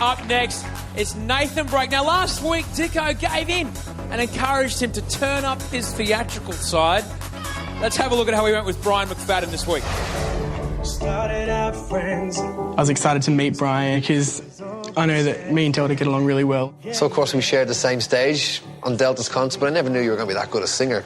up next is Nathan Brake. Now, last week, Dicko gave in and encouraged him to turn up his theatrical side. Let's have a look at how he went with Brian McFadden this week. Started out friends. I was excited to meet Brian because I know that me and Delta get along really well. So, of course, we shared the same stage on Delta's concert, but I never knew you were going to be that good a singer.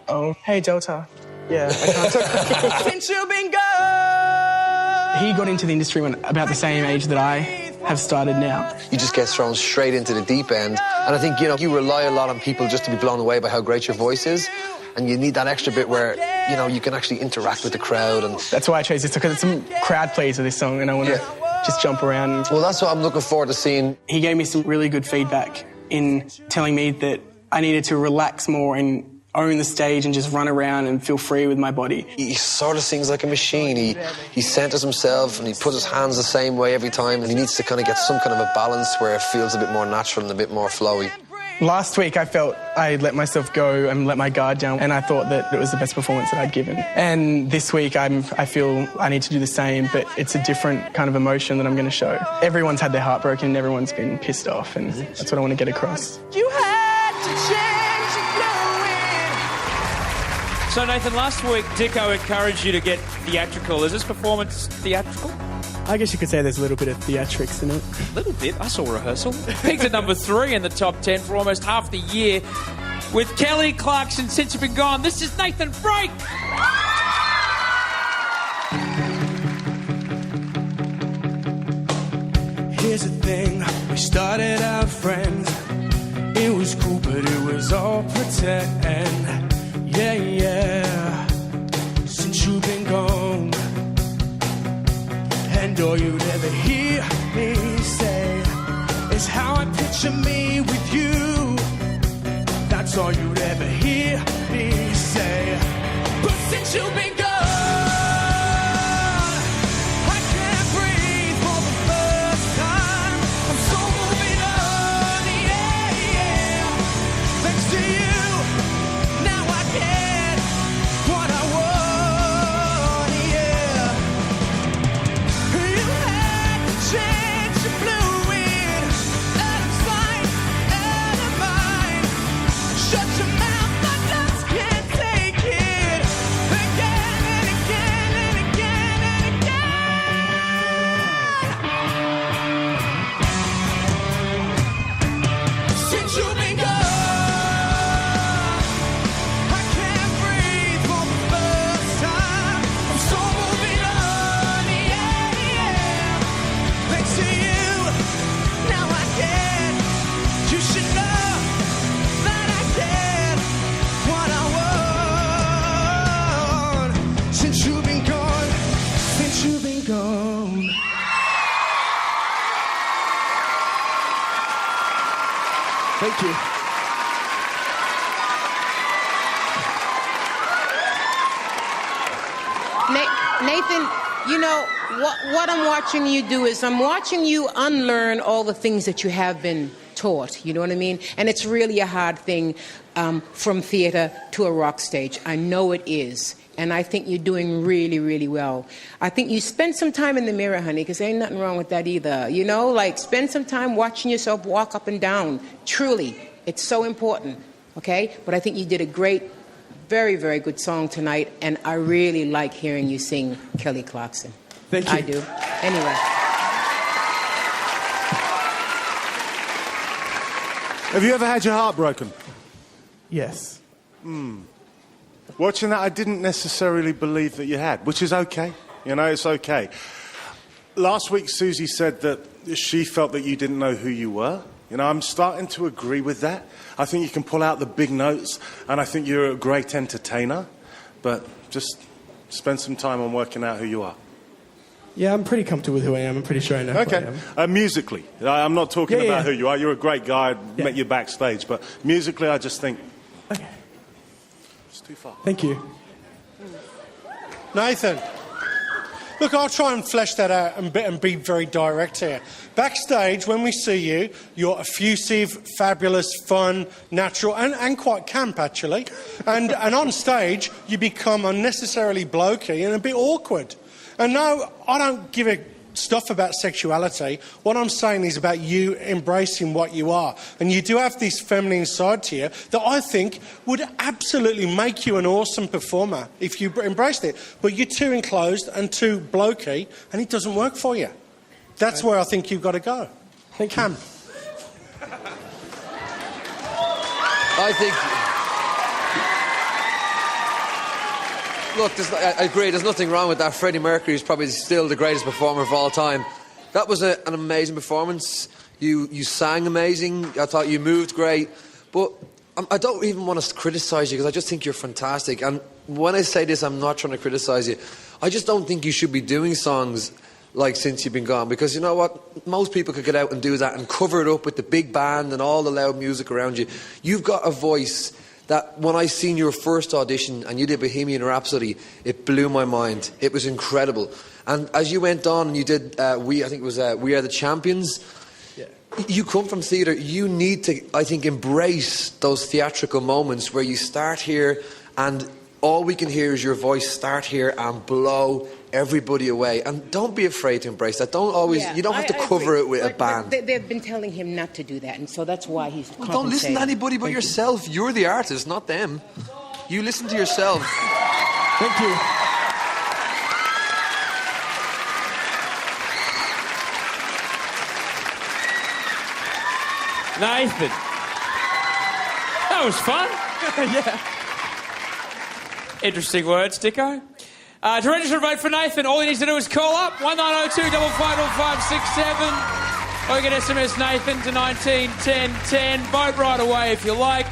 Oh, hey, Delta. Yeah, I can't. Since you've been gone. He got into the industry when about the same age that I have started now. You just get thrown straight into the deep end. And I think, you rely a lot on people just to be blown away by how great your voice is. And you need that extra bit where, you can actually interact with the crowd. And that's why I chose this, because it's a crowd pleaser, this song, and I want to just jump around. Well, that's what I'm looking forward to seeing. He gave me some really good feedback in telling me that I needed to relax more and own the stage and just run around and feel free with my body. He sort of sings like a machine. He centres himself and he puts his hands the same way every time, and he needs to kind of get some kind of a balance where it feels a bit more natural and a bit more flowy. Last week I felt I let myself go and let my guard down, and I thought that it was the best performance that I'd given. And this week I feel I need to do the same, but it's a different kind of emotion that I'm going to show. Everyone's had their heart broken and everyone's been pissed off, and that's what I want to get across. You had to change your So, Nathan, last week, Dicko encouraged you to get theatrical. Is this performance theatrical? I guess you could say there's a little bit of theatrics in it. A little bit. I saw rehearsal. Peaked at number 3 in the top 10 for almost half the year. With Kelly Clarkson, Since You've Been Gone, this is Nathan Brake. Here's the thing, we started out friends. It was cool, but it was all pretend. Yeah. Since you've been gone, and all you'd ever hear me say is how I picture me with you. That's all you'd ever hear me say. But since you've been gone, I can't breathe for the first time. I'm so moving on, yeah. Thanks to you, now I get what I want, yeah. You had to change your fluid, out of sight, out of mind. Shut your mouth, my lungs can't take it. Again and again and again and again. Since you've been gone, I can't breathe for the first time. I'm so moving on, yeah. Thanks to you, now I get. You should know that I get what I want. Since you've been gone, since you've been gone. Thank you. Nathan, what I'm watching you do is I'm watching you unlearn all the things that you have been taught, you know what I mean? And it's really a hard thing from theater to a rock stage. I know it is. And I think you're doing really, really well. I think you spend some time in the mirror, honey, because ain't nothing wrong with that either. Spend some time watching yourself walk up and down. Truly, it's so important, okay? But I think you did a great, very, very good song tonight, and I really like hearing you sing Kelly Clarkson. Thank you. I do. Anyway. Have you ever had your heart broken? Yes. Watching that, I didn't necessarily believe that you had, which is okay. It's okay. Last week, Susie said that she felt that you didn't know who you were. I'm starting to agree with that. I think you can pull out the big notes, and I think you're a great entertainer, but just spend some time on working out who you are. Yeah, I'm pretty comfortable with who I am. I'm pretty sure I know who I Okay. am. Musically, I'm not talking Yeah, about yeah. who you are. You're a great guy. I met you backstage, but musically, I just think Okay. it's too far. Thank you. Nathan, look, I'll try and flesh that out and be very direct here. Backstage, when we see you, you're effusive, fabulous, fun, natural, and quite camp, actually. And on stage, you become unnecessarily blokey and a bit awkward. And no, I don't give a stuff about sexuality. What I'm saying is about you embracing what you are. And you do have this feminine side to you that I think would absolutely make you an awesome performer if you embraced it. But you're too enclosed and too blokey, and it doesn't work for you. That's where I think you've got to go. Thank you. Cam. I think. Look, I agree, there's nothing wrong with that. Freddie Mercury is probably still the greatest performer of all time. That was an amazing performance. You sang amazing. I thought you moved great. But I don't even want to criticise you because I just think you're fantastic. And when I say this, I'm not trying to criticise you. I just don't think you should be doing songs like Since You've Been Gone, because you know what? Most people could get out and do that and cover it up with the big band and all the loud music around you. You've got a voice that when I seen your first audition and you did Bohemian Rhapsody, it blew my mind. It was incredible. And as you went on and you did, I think it was We Are the Champions, you come from theatre, you need to, I think, embrace those theatrical moments where you start here and all we can hear is your voice start here and blow everybody away. And don't be afraid to embrace that. Don't always, you don't have to cover it with a band. They've been telling him not to do that, and so that's why he's Well, don't listen to anybody but yourself. You're the artist, not them. You listen to yourself. Thank you. Nathan. That was fun. Yeah. Interesting words, Dicko. To register and vote for Nathan, all you need to do is call up 1902 555 667 or you can SMS Nathan to 191010. Vote right away if you like.